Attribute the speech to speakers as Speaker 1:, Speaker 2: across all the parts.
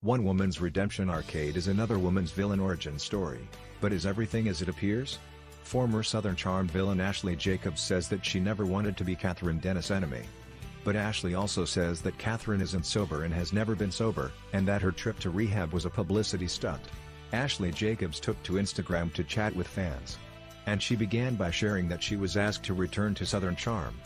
Speaker 1: One woman's redemption arcade is another woman's villain origin story, but is everything as it appears? Former Southern Charm villain Ashley Jacobs says that she never wanted to be Kathryn Dennis' enemy. But Ashley also says that Kathryn isn't sober and has never been sober, and that her trip to rehab was a publicity stunt. Ashley Jacobs took to Instagram to chat with fans. And she began by sharing that she was asked to return to Southern Charm.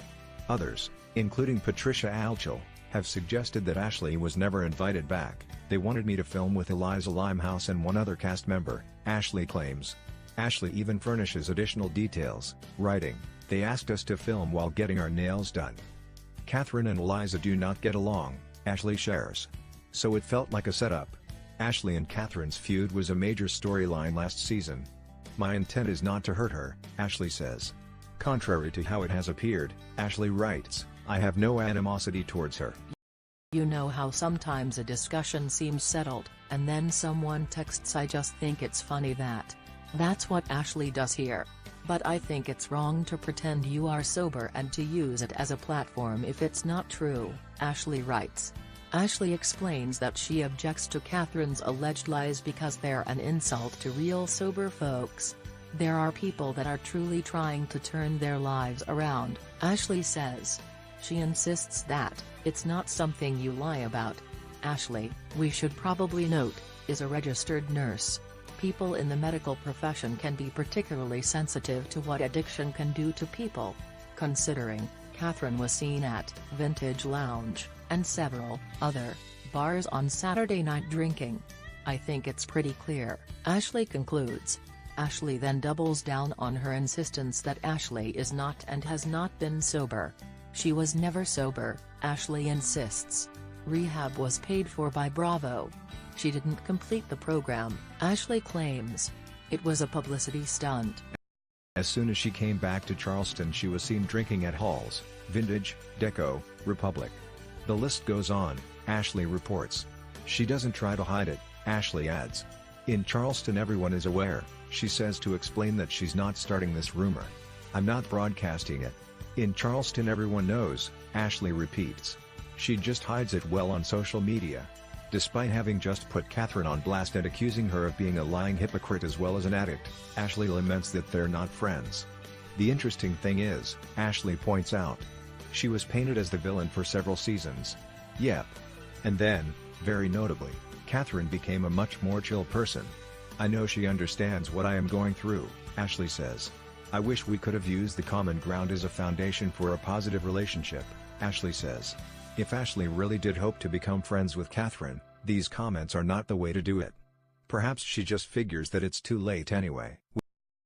Speaker 1: Others, including Patricia Alchel, have suggested that Ashley was never invited back. "They wanted me to film with Eliza Limehouse and one other cast member," Ashley claims. Ashley even furnishes additional details, writing, "They asked us to film while getting our nails done. Kathryn and Eliza do not get along," Ashley shares. "So it felt like a setup." Ashley and Kathryn's feud was a major storyline last season. "My intent is not to hurt her," Ashley says. Contrary to how it has appeared, Ashley writes, "I have no animosity towards her."
Speaker 2: You know how sometimes a discussion seems settled, and then someone texts, "I just think it's funny that." That's what Ashley does here. But I think it's wrong to pretend you are sober and to use it as a platform if it's not true, Ashley writes. Ashley explains that she objects to Kathryn's alleged lies because they're an insult to real sober folks. "There are people that are truly trying to turn their lives around," Ashley says. She insists that it's not something you lie about. Ashley, we should probably note, is a registered nurse. People in the medical profession can be particularly sensitive to what addiction can do to people. Considering, Kathryn was seen at Vintage Lounge and several other bars on Saturday night drinking. "I think it's pretty clear," Ashley concludes. Ashley then doubles down on her insistence that Ashley is not and has not been sober. "She was never sober," Ashley insists. "Rehab was paid for by Bravo. She didn't complete the program," Ashley claims. "It was a publicity stunt."
Speaker 1: As soon as she came back to Charleston, she was seen drinking at Halls, Vintage, Deco, Republic. The list goes on, Ashley reports. She doesn't try to hide it, Ashley adds. "In Charleston everyone is aware," she says, to explain that she's not starting this rumor. "I'm not broadcasting it. In Charleston everyone knows," Ashley repeats. She just hides it well on social media. Despite having just put Kathryn on blast and accusing her of being a lying hypocrite as well as an addict, Ashley laments that they're not friends. The interesting thing is, Ashley points out, she was painted as the villain for several seasons. Yep. And then, very notably, Kathryn became a much more chill person. "I know she understands what I am going through," Ashley says. "I wish we could have used the common ground as a foundation for a positive relationship," Ashley says. If Ashley really did hope to become friends with Kathryn, these comments are not the way to do it. Perhaps she just figures that it's too late anyway.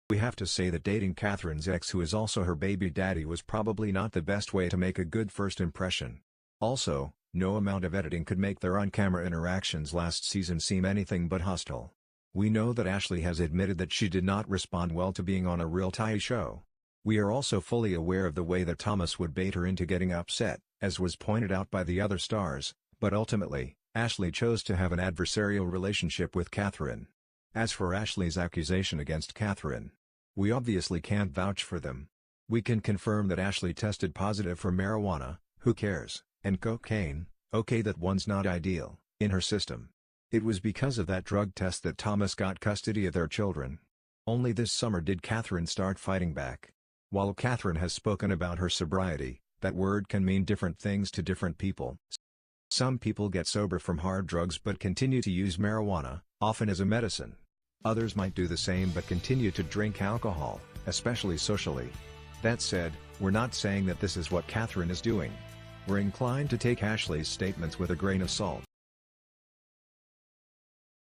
Speaker 1: We have to say that dating Kathryn's ex, who is also her baby daddy, was probably not the best way to make a good first impression. Also, no amount of editing could make their on-camera interactions last season seem anything but hostile. We know that Ashley has admitted that she did not respond well to being on a real Thai show. We are also fully aware of the way that Thomas would bait her into getting upset, as was pointed out by the other stars, but ultimately, Ashley chose to have an adversarial relationship with Kathryn. As for Ashley's accusation against Kathryn, we obviously can't vouch for them. We can confirm that Ashley tested positive for marijuana, who cares, and cocaine, okay, that one's not ideal, in her system. It was because of that drug test that Thomas got custody of their children. Only this summer did Kathryn start fighting back. While Kathryn has spoken about her sobriety, that word can mean different things to different people. Some people get sober from hard drugs but continue to use marijuana, often as a medicine. Others might do the same but continue to drink alcohol, especially socially. That said, we're not saying that this is what Kathryn is doing. We're inclined to take Ashley's statements with a grain of salt.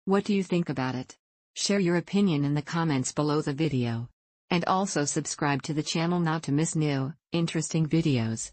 Speaker 3: What do you think about it? Share your opinion in the comments below the video. And also subscribe to the channel not to miss new, interesting videos.